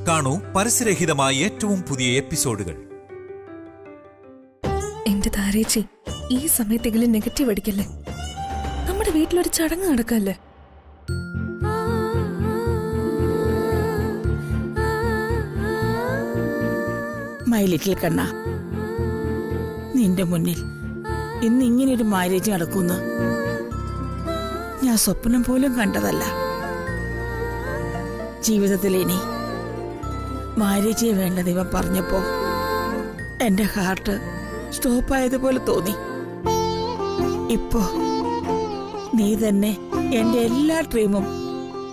കാണൂ പരസ്യരഹിതമായ ഏറ്റവും പുതിയ എപ്പിസോഡുകൾ. എന്റെ താരേച്ചി, ഈ സമയത്തെങ്കിലും നെഗറ്റീവ് അടിക്കല്ലേ. നമ്മുടെ വീട്ടിലൊരു ചടങ്ങ് നടക്കല്ലേ. മൈ ലിറ്റിൽ കണ്ണ, നിന്റെ മുന്നിൽ ഇന്ന് ഇങ്ങനെയൊരു മാരേജ് നടക്കുന്ന ഞാൻ സ്വപ്നം പോലും കണ്ടതല്ല. ജീവിതത്തിൽ ഇനി മാരേജേ വേണ്ട ദൈവം പറഞ്ഞപ്പോ എന്റെ ഹാർട്ട് സ്റ്റോപ്പായതുപോലെ തോന്നി. ഇപ്പോ നീ തന്നെ എന്റെ എല്ലാ ഡ്രീമും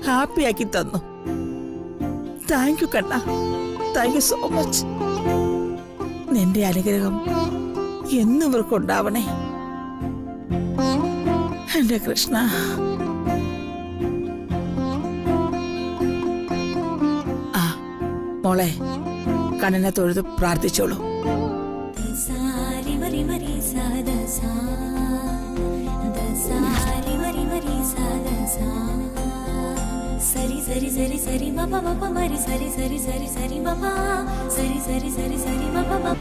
ഹാപ്പിയാക്കി തന്നു. Thank you Kanna, thank you so much. നിന്റെ അനുഗ്രഹം എന്നും ഇവർക്കുണ്ടാവണേ എന്റെ കൃഷ്ണ. ആ മോളെ, കണ്ണനെ തൊഴുത് പ്രാർത്ഥിച്ചോളൂ. സരി സരി സരി സരി മപ മപ മരി സരി സരി സരി സരി മപ സരി സരി സരി സരി മപ മപ.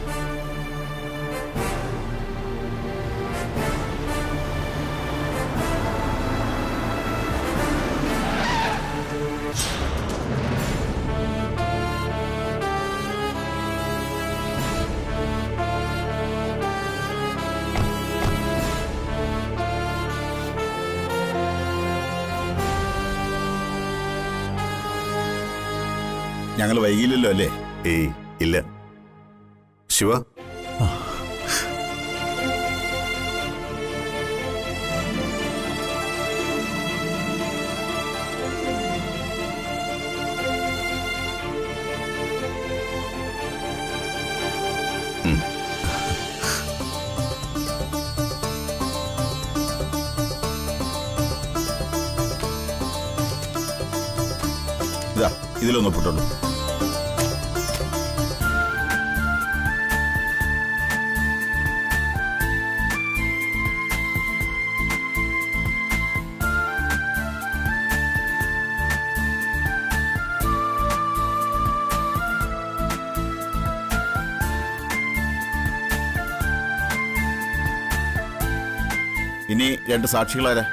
ഞങ്ങൾ വൈകില്ലല്ലോ അല്ലേ? ഏയ് ഇല്ല. ശിവ, ഇതാ ഇതിലൊന്ന് ഒപ്പിട്ടുള്ളൂ. ഇനി രണ്ട് സാക്ഷികളാരാ?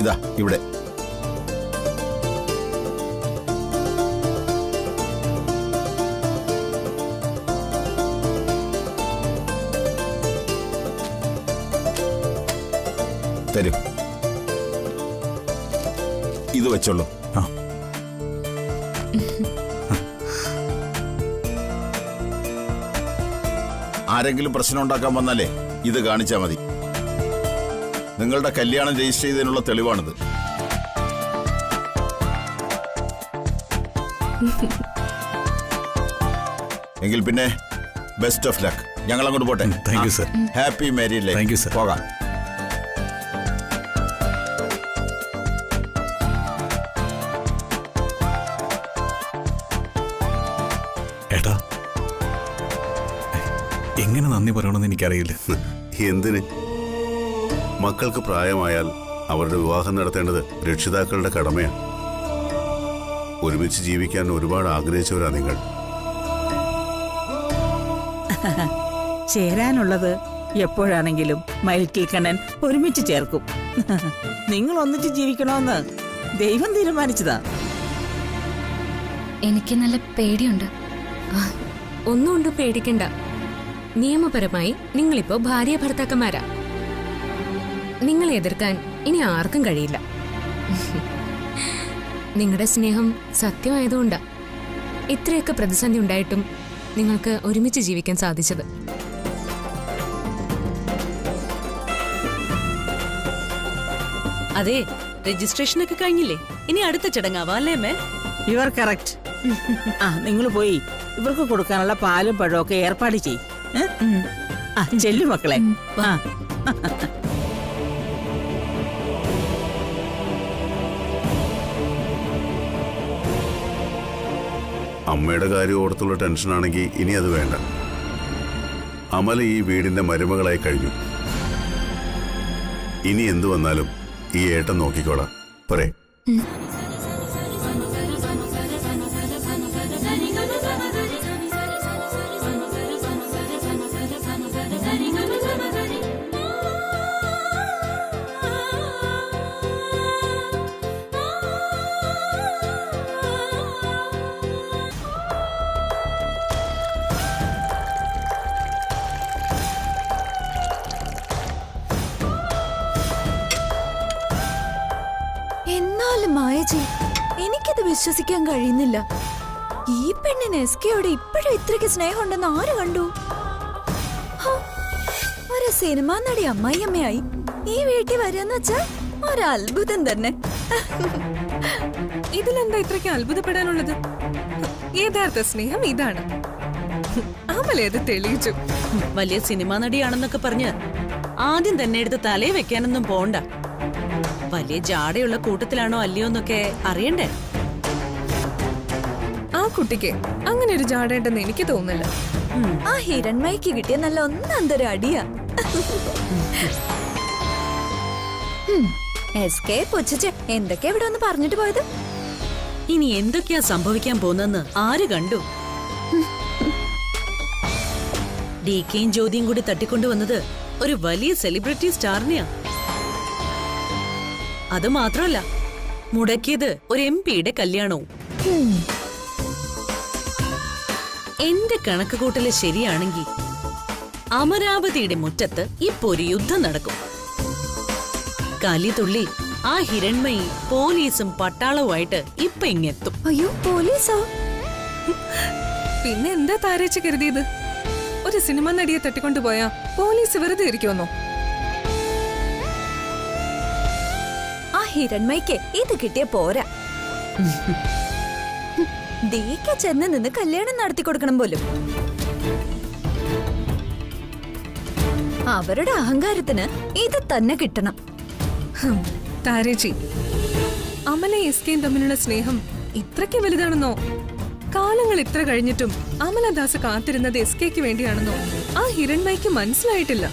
ഇതാ ഇവിടെ. തരൂ, ഇത് വെച്ചോളൂ. ആരെങ്കിലും പ്രശ്നം ഉണ്ടാക്കാൻ വന്നാലേ ഇത് കാണിച്ചാ മതി. നിങ്ങളുടെ കല്യാണം രജിസ്റ്റർ ചെയ്തതിനുള്ള തെളിവാണിത്. എങ്കിൽ പിന്നെ ബെസ്റ്റ് ഓഫ് ലക്ക്. ഞങ്ങൾ അങ്ങോട്ട് പോട്ടെ. Thank you sir. Happy married life. Thank you sir. പോകാം. ഏട്ടാ, എങ്ങനെ നന്ദി പറയണമെന്ന് എനിക്കറിയില്ല. എന്തിന്? മക്കൾക്ക് പ്രായമായാൽ അവരുടെ വിവാഹം നടത്തേണ്ടത് രക്ഷിതാക്കളുടെ കടമയാണ്. ഒരുമിച്ച് ജീവിക്കാൻ ഒരുപാട് ആഗ്രഹിച്ചവരാ നിങ്ങൾ. ചേരാനുള്ളത് എപ്പോഴാണെങ്കിലും മൈലിറ്റിൽ കണ്ണൻ ഒരുമിച്ച് ചേർക്കും. നിങ്ങൾ ഒന്നിച്ച് ജീവിക്കണമെന്ന് ദൈവം തീരുമാനിച്ചതാ. എനിക്ക് നല്ല പേടിയുണ്ട്. ഒന്നും കൊണ്ട് പേടിക്കണ്ട. നിയമപരമായി നിങ്ങളിപ്പോ ഭാര്യ ഭർത്താക്കന്മാരാ. നിങ്ങളെ എതിർക്കാൻ ഇനി ആർക്കും കഴിയില്ല. നിങ്ങളുടെ സ്നേഹം സത്യമായതുകൊണ്ടാ ഇത്രയൊക്കെ പ്രതിസന്ധി ഉണ്ടായിട്ടും നിങ്ങൾക്ക് ഒരുമിച്ച് ജീവിക്കാൻ സാധിച്ചത്. അതെ, രജിസ്ട്രേഷൻ ഒക്കെ കഴിഞ്ഞില്ലേ? ഇനി അടുത്ത ചടങ്ങാവാ അല്ലേ അമ്മേ? You are correct. ആ, നിങ്ങൾ പോയി ഇവർക്ക് കൊടുക്കാനുള്ള പാലും പഴവും ഒക്കെ ഏർപ്പാട് ചെയ്യും. ചെല്ലു മക്കളെ. അമ്മയുടെ കാര്യം ഓർത്തുള്ള ടെൻഷനാണെങ്കിൽ ഇനി അത് വേണ്ട. അമല ഈ വീടിന്റെ മരുമകളായി കഴിഞ്ഞു. ഇനി എന്തു വന്നാലും ഈ ഏട്ടൻ നോക്കിക്കോളാം. പോരെ? എന്നാലും മായജി, എനിക്കത് വിശ്വസിക്കാൻ കഴിയുന്നില്ല. ഈ പെണ്ണിന് എസ്കയോട് ഇപ്പോഴും ഇത്രയ്ക്ക് സ്നേഹമുണ്ടെന്ന് ആര് കണ്ടു? ഒരു സിനിമാ നടി അമ്മായിയമ്മയായി ഈ വീട്ടിൽ വരികയെന്ന് വെച്ചാൽ ഒരത്ഭുതം തന്നെ. ഇതിലെന്താ ഇത്രയ്ക്ക് അത്ഭുതപ്പെടാനുള്ളത്? യഥാർത്ഥ സ്നേഹം ഇതാണ്. അമല അത് തെളിയിച്ചു. വലിയ സിനിമാ നടിയാണെന്നൊക്കെ പറഞ്ഞ് ആദ്യം തന്നെ എടുത്ത് തലയെ വെക്കാനൊന്നും പോണ്ട. വലിയ ജാടയുള്ള കൂട്ടത്തിലാണോ അല്ലയോ എന്നൊക്കെ അറിയണ്ടേ? ആ കുട്ടിക്ക് അങ്ങനെ ഒരു ജാടയുണ്ടെന്ന് എനിക്ക് തോന്നുന്നില്ല. ആ ഹിരൺമയ്ക്ക് കിട്ടിയ നല്ല ഒന്നാന്തര അടിയാ. എസ്കെ പുച്ഛിച്ച് എന്തൊക്കെയാ ഇവിടെ ഒന്ന് പറഞ്ഞിട്ട് പോയത്? ഇനി എന്തൊക്കെയാ സംഭവിക്കാൻ പോകുന്നെന്ന് ആര് കണ്ടു? DKയും ജ്യോതിയും കൂടി തട്ടിക്കൊണ്ടുവന്നത് ഒരു വലിയ സെലിബ്രിറ്റി സ്റ്റാറിനെയാ. അത് മാത്രമല്ല, മുടക്കിയത് ഒരു MP-യുടെ കല്യാണവും. എന്റെ കണക്കുകൂട്ടല് ശരിയാണെങ്കിൽ അമരാവതിയുടെ മുറ്റത്ത് ഇപ്പൊ ഒരു യുദ്ധം നടക്കും. കലിതുള്ളി ആ ഹിരൺമയി പോലീസും പട്ടാളവുമായിട്ട് ഇപ്പൊ ഇങ്ങെത്തും. അയ്യോ, പോലീസോ? പിന്നെ എന്താ താരേച്ച് കരുതിയത്? ഒരു സിനിമ നടിയെ തട്ടിക്കൊണ്ടുപോയാ പോലീസ് വെറുതെ ഇരിക്കുമെന്നോ? ആ ഹിരൺമയ്ക്ക് ഇത് കിട്ടിയ പോരാ. DK ചെന്ന് നിന്ന് കല്യാണം നടത്തി കൊടുക്കണം പോലും. അവരുടെ അഹങ്കാരത്തിന് ഇത് തന്നെ കിട്ടണം. താരേച്ചി, അമല എസ്കയും തമ്മിലുള്ള സ്നേഹം ഇത്രയ്ക്ക് വലുതാണെന്നോ? കാലങ്ങൾ ഇത്ര കഴിഞ്ഞിട്ടും അമലദാസ് കാത്തിരുന്നത് എസ്കയ്ക്ക് വേണ്ടിയാണെന്നോ ആ ഹിരൺമയ്ക്ക് മനസ്സിലായിട്ടില്ല.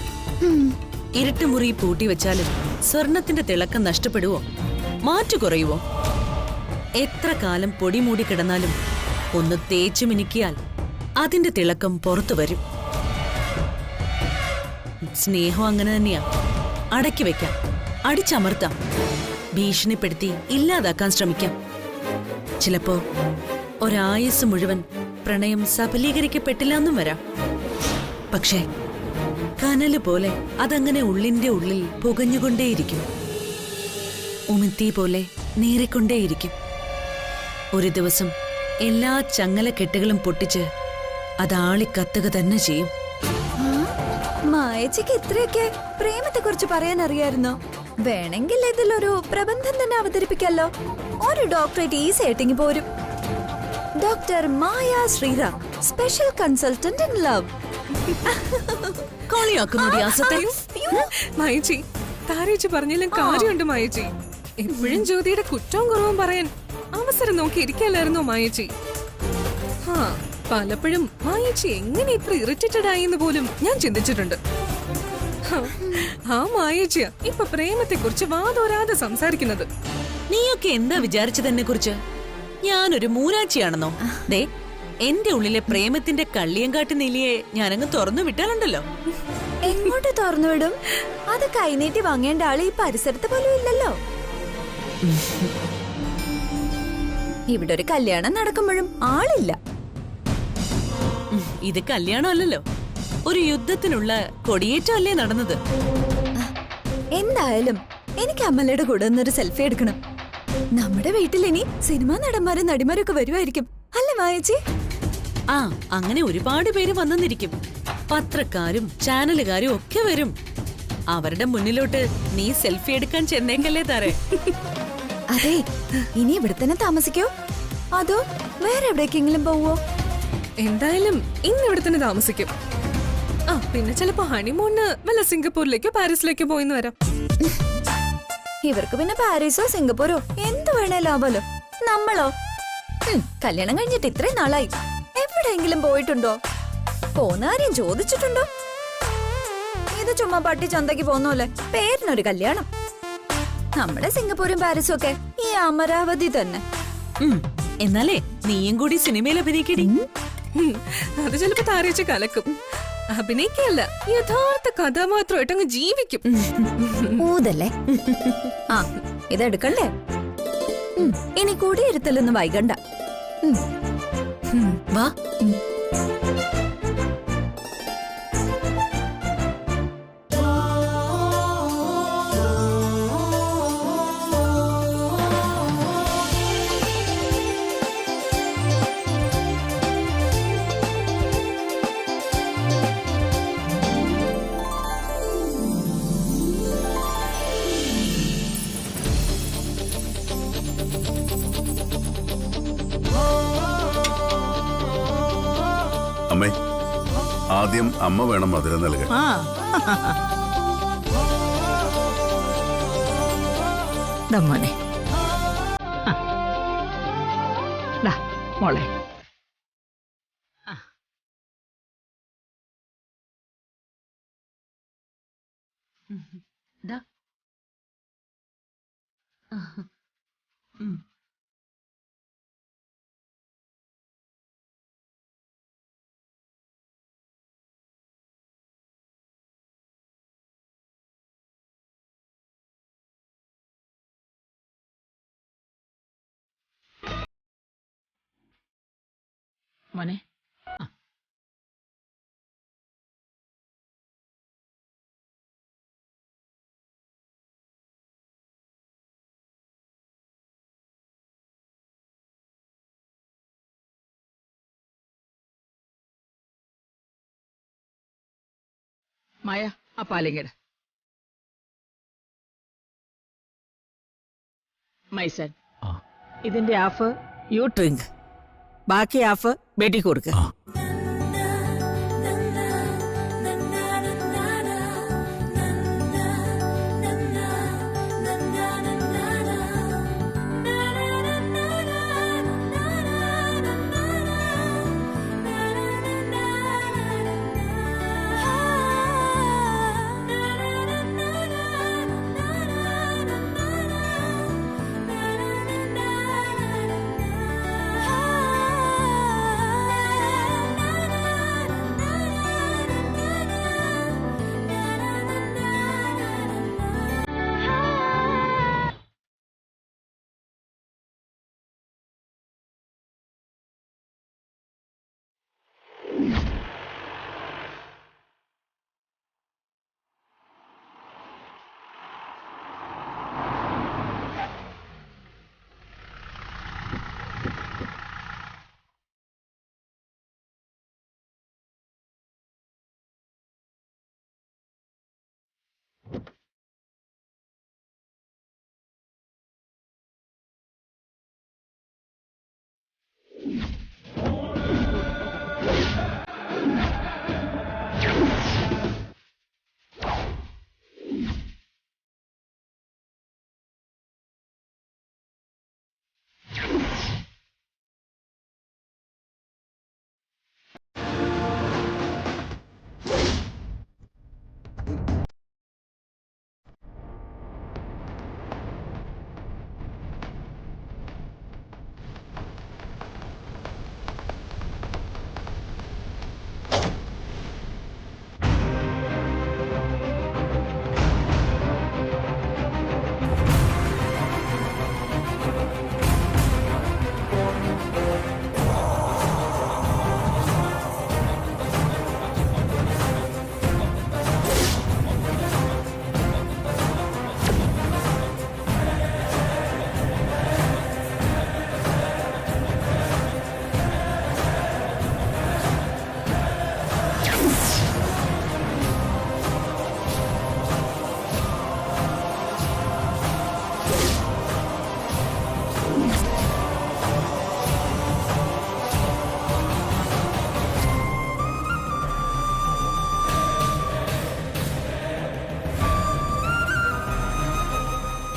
ഇരുട്ടുമുറി പൂട്ടിവെച്ചാലും സ്വർണത്തിന്റെ തിളക്കം നഷ്ടപ്പെടുവോ? മാറ്റു കുറയുവോ? എത്ര കാലം പൊടിമൂടി കിടന്നാലും ഒന്ന് തേച്ചു മിനുക്കിയാൽ അതിന്റെ തിളക്കം പുറത്തു വരും. സ്നേഹം അങ്ങനെ തന്നെയാ. അടക്കി വെക്കാം, അടിച്ചമർത്താം, ഭീഷണിപ്പെടുത്തി ഇല്ലാതാക്കാൻ ശ്രമിക്കാം. ചിലപ്പോ ഒരായുസ് മുഴുവൻ പ്രണയം സഫലീകരിക്കപ്പെട്ടില്ല എന്നും വരാം. പക്ഷേ കനല് പോലെ അതങ്ങനെ ഉള്ളിന്റെ ഉള്ളിൽ പുകഞ്ഞുകൊണ്ടേയിരിക്കും. ഉമിത്തി പോലെ നേറിക്കൊണ്ടേയിരിക്കും. ഒരു ദിവസം എല്ലാ ചങ്ങലക്കെട്ടുകളും പൊട്ടിച്ച് അതാളിക്കത്തുക തന്നെ ചെയ്യും. മായച്ചിക്ക് ഇത്രയൊക്കെ പ്രേമത്തെ കുറിച്ച് പറയാൻ അറിയായിരുന്നോ? വേണമെങ്കിൽ ഇതിലൊരു പ്രബന്ധം തന്നെ അവതരിപ്പിക്കല്ലോ. ഒരു ഡോക്ടറേറ്റ് ഈസി ആയിട്ടെങ്കിൽ പോരും. Doctor Maya Sreeram, special consultant in love. മായച്ചി, താരേച്ചി പറഞ്ഞാലും കാര്യമുണ്ട് മായച്ചി. എപ്പോഴും ജ്യോതിയുടെ കുറ്റവും കുറവും പറയാൻ അവസരം നോക്കി ഇരിക്കല്ലായിരുന്നോ മായച്ചി? പലപ്പോഴും മായച്ചി എങ്ങനെ ഇത്ര ഇറിറ്റേറ്റഡ് ആയി എന്ന് പോലും ഞാൻ ചിന്തിച്ചിട്ടുണ്ട്. ആ മായച്ചിയാ ഇപ്പൊ പ്രേമത്തെ കുറിച്ച് വാതോരാതെ സംസാരിക്കുന്നത്. നീയൊക്കെ എന്താ വിചാരിച്ചതെന്നെ കുറിച്ച്? ഞാനൊരു മൂരാച്ചിയാണെന്നോ? ദേ, എന്റെ ഉള്ളിലെ പ്രേമത്തിന്റെ കള്ളിയങ്കാട്ട് നീലിയെ ഞാനങ്ങ് തുറന്നു വിട്ടാലുണ്ടല്ലോ. എങ്ങോട്ട് തുറന്നു വിടും? അത് കൈനീട്ടി വാങ്ങേണ്ട ആള് ഈ പരിസരത്ത് പോലും ഇല്ലല്ലോ. ഇവിടെ ഒരു കല്യാണം നടക്കുമ്പോഴും ആളില്ല. ഇത് കല്യാണമല്ലല്ലോ, ഒരു യുദ്ധത്തിനുള്ള കൊടിയേറ്റമല്ലേ നടന്നത്. എന്തായാലും എനിക്ക് അമലയുടെ കൂടെ ഒന്നൊരു സെൽഫി എടുക്കണം. നമ്മുടെ വീട്ടിൽ ഇനി സിനിമാ നടന്മാരും നടിമാരൊക്കെ വരുമായിരിക്കും, അല്ലേ മായച്ചി? ആ, അങ്ങനെ ഒരുപാട് പേര് വന്നെന്നിരിക്കും. പത്രക്കാരും ചാനലുകാരും ഒക്കെ വരും. അവരുടെ മുന്നിലോട്ട് നീ സെൽഫി എടുക്കാൻ ചെന്നേക്കല്ലേ താരേ? അതെ, ഇനി ഇവിടെ തന്നെ താമസിക്കോ അതോ വേറെ എവിടേക്കെങ്കിലും പോവോ? എന്തായാലും ഇന്ന് ഇവിടെ തന്നെ താമസിക്കും. പിന്നെ ചിലപ്പോ ഹണിമൂണിന് വല്ല സിംഗപ്പൂരിലേക്കോ പാരീസിലേക്കോ പോയിന്ന് വരാം. ഇവർക്ക് പിന്നെ പാരീസോ സിംഗപ്പൂരോ എന്ത് വേണേലാവല്ലോ. നമ്മളോ കല്യാണം കഴിഞ്ഞിട്ട് ഇത്രയും നാളായി എവിടെയെങ്കിലും പോയിട്ടുണ്ടോ? പോന്ന കാര്യം ചോദിച്ചിട്ടുണ്ടോ? ഇത് ചുമ്മാ പട്ടി ചന്തയ്ക്ക് പോന്നോലെ പേരിനൊരു കല്യാണം. നമ്മുടെ സിംഗപ്പൂരും പാരീസും ഒക്കെ ഈ അമരാവതി തന്നെ. എന്നാലേ നീയും കൂടി സിനിമയിൽ അഭിനയിക്കടി. അത് ചിലപ്പോ താരേച്ച് കലക്കും. അഭിനയിക്കല്ല, യഥാർത്ഥ കഥാപാത്രമായിട്ട് അങ്ങ് ജീവിക്കും. ഊതല്ലേ? ആ ഇതെടുക്കണ്ടേ? ഇനി കൂടിയിരുത്തലൊന്നും വൈകണ്ട. വാ. അമ്മേ, ആദ്യം അമ്മ വേണം മധുരം നൽകാൻ. മോനെ മോളെ മോനെ മായ ആ പാലിങ്ങട്. മൈസൻ, ഇതിന്റെ ഹാഫ് യു ഡ്രിങ്ക്, ബാക്കി ഹാഫ് ബേട്ടി കൊടുക്ക.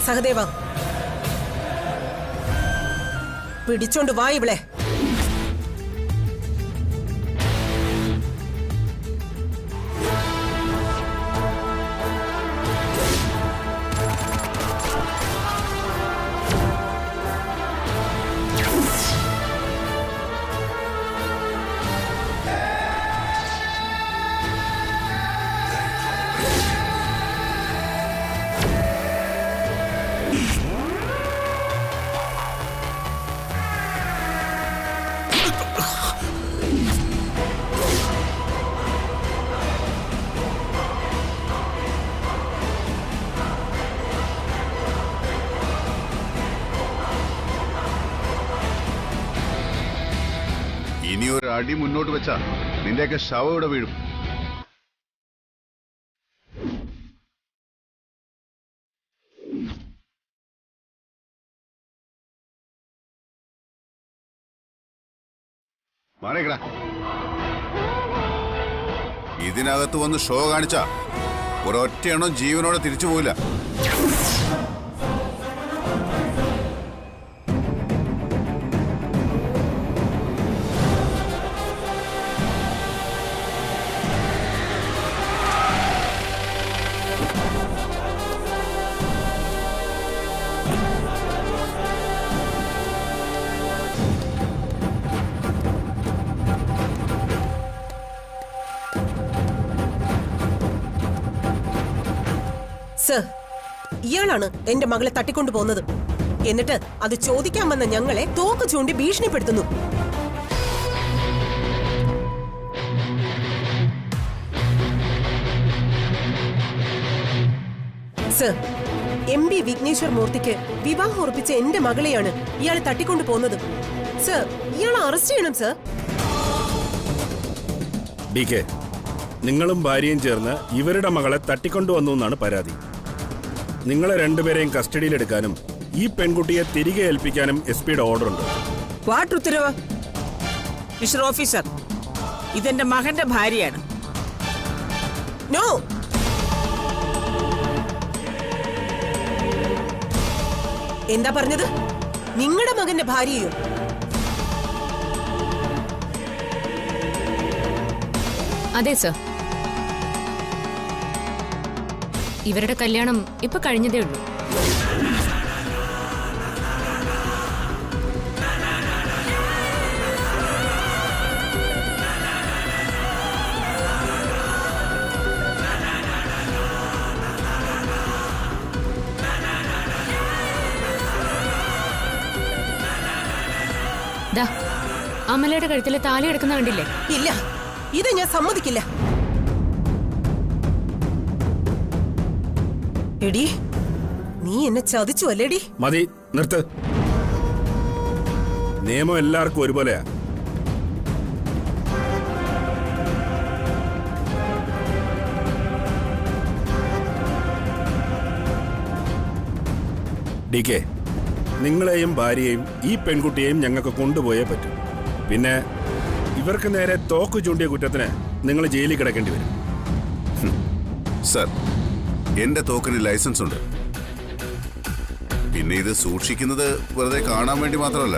സഹദേവ, പിടിച്ചോണ്ട് വാ ഇവളെ. ഇനി ഒരു അടി മുന്നോട്ട് വെച്ചാ നിന്റെയൊക്കെ ശവം ഇവിടെ വീഴും. മാറിക്കടാ. ഇതിനകത്ത് വന്ന് ഷോ കാണിച്ചാ ഒരൊറ്റയെണ്ണം ജീവനോടെ തിരിച്ചു പോവില്ല. സർ, ഇയാളാണ് എന്റെ മകളെ തട്ടിക്കൊണ്ടു പോകുന്നത്. എന്നിട്ട് അത് ചോദിക്കാൻ വന്ന ഞങ്ങളെ തോക്ക് ചൂണ്ടി ഭീഷണിപ്പെടുത്തുന്നു. സർ, MP വിഘ്നേശ്വർ മൂർത്തിക്ക് വിവാഹം ഉറപ്പിച്ച എന്റെ മകളെയാണ് ഇയാൾ തട്ടിക്കൊണ്ടു പോകുന്നത്. സർ, ഇയാളെ അറസ്റ്റ് ചെയ്യണം സർ. DK, നിങ്ങളും ഭാര്യയും ചേർന്ന് ഇവരുടെ മകളെ തട്ടിക്കൊണ്ടുവന്നു എന്നാണ് പരാതി. നിങ്ങളെ രണ്ടുപേരെയും കസ്റ്റഡിയിലെടുക്കാനും ഈ പെൺകുട്ടിയെ തിരികെ ഏൽപ്പിക്കാനും SP-യുടെ ഓർഡറുണ്ട്. വാട്ട് ഉത്തരവ്? മിസ്റ്റർ ഓഫീസർ, ഇതെന്റെ മകന്റെ ഭാര്യയാണ്. നോ. എന്താ പറഞ്ഞത്? നിങ്ങളുടെ മകന്റെ ഭാര്യയോ? അതെ സർ. ഇവരുടെ കല്യാണം ഇപ്പൊ കഴിഞ്ഞതേ ഉള്ളൂ. അമലയുടെ കഴുത്തിൽ താലി എടുക്കുന്ന കണ്ടില്ലേ? ഇല്ല, ഇത് ഞാൻ സമ്മതിക്കില്ല. എടി, നീ എന്നെ ചതിച്ചു അല്ലേടി? മതി, നിർത്ത്. നിയമം എല്ലാവർക്കും ഒരുപോലെയാ. DK, നിങ്ങളെയും ഭാര്യയെയും ഈ പെൺകുട്ടിയെയും ഞങ്ങൾക്ക് കൊണ്ടുപോയേ പറ്റൂ. പിന്നെ ഇവർക്ക് നേരെ തോക്ക് ചൂണ്ടിയ കുറ്റത്തിന് നിങ്ങൾ ജയിലിൽ കിടക്കേണ്ടി വരും. സർ, എന്റെ തോക്കിന് ലൈസൻസ് ഉണ്ട്. പിന്നെ ഇത് സൂക്ഷിക്കുന്നത് വെറുതെ കാണാൻ വേണ്ടി മാത്രമല്ല,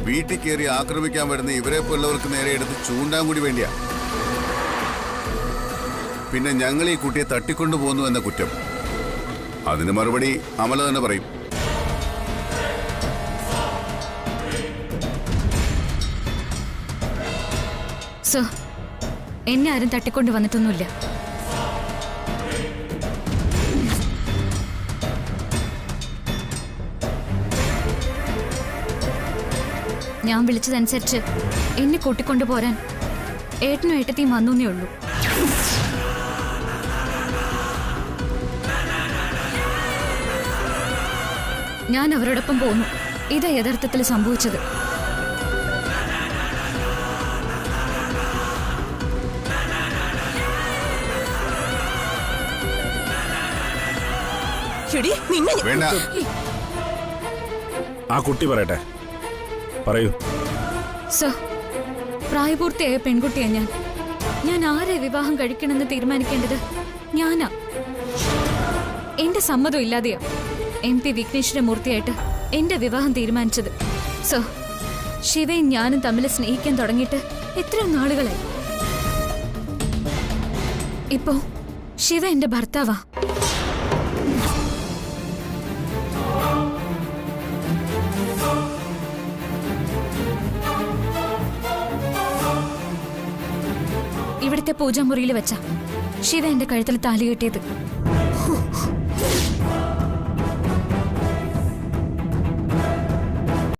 വീട്ടിൽ കയറി ആക്രമിക്കാൻ വരുന്ന ഇവരെ പോലുള്ളവർക്ക് നേരെ എടുത്ത് ചൂണ്ടാൻ കൂടി വേണ്ടിയാ. പിന്നെ ഞങ്ങൾ ഈ കുട്ടിയെ തട്ടിക്കൊണ്ടു പോന്നു എന്ന കുറ്റം, അതിന് മറുപടി അമല തന്നെ പറയും. സർ, എന്നെ ആരും തട്ടിക്കൊണ്ട് വന്നിട്ടൊന്നുമില്ല. ഞാൻ വിളിച്ചതനുസരിച്ച് എന്നെ കൂട്ടിക്കൊണ്ടു പോരാൻ ഏട്ടനും ഏട്ടത്തെയും വന്നേ ഉള്ളൂ. ഞാൻ അവരോടൊപ്പം പോന്നു. ഇതാ യഥാർത്ഥത്തിൽ സംഭവിച്ചത്. ആ കുട്ടി പറയട്ടെ. പറയൂ. സർ, പ്രായപൂർത്തിയായ പെൺകുട്ടിയാ ഞാൻ. ഞാൻ ആരെ വിവാഹം കഴിക്കണമെന്ന് തീരുമാനിക്കേണ്ടത് ഞാനാ. എന്റെ സമ്മതം ഇല്ലാതെയാ MP വിഘ്നേശ്വര മൂർത്തിയായിട്ട് എന്റെ വിവാഹം തീരുമാനിച്ചത്. സോ ശിവയും ഞാനും തമ്മിൽ സ്നേഹിക്കാൻ തുടങ്ങിയിട്ട് എത്രയോ നാളുകളായി. ഇപ്പോ ശിവ എന്റെ ഭർത്താവാ. ഇവിടുത്തെ പൂജാമുറിയിൽ വെച്ച ശിവ എന്റെ കഴുത്തിൽ താലി കെട്ടിയത്.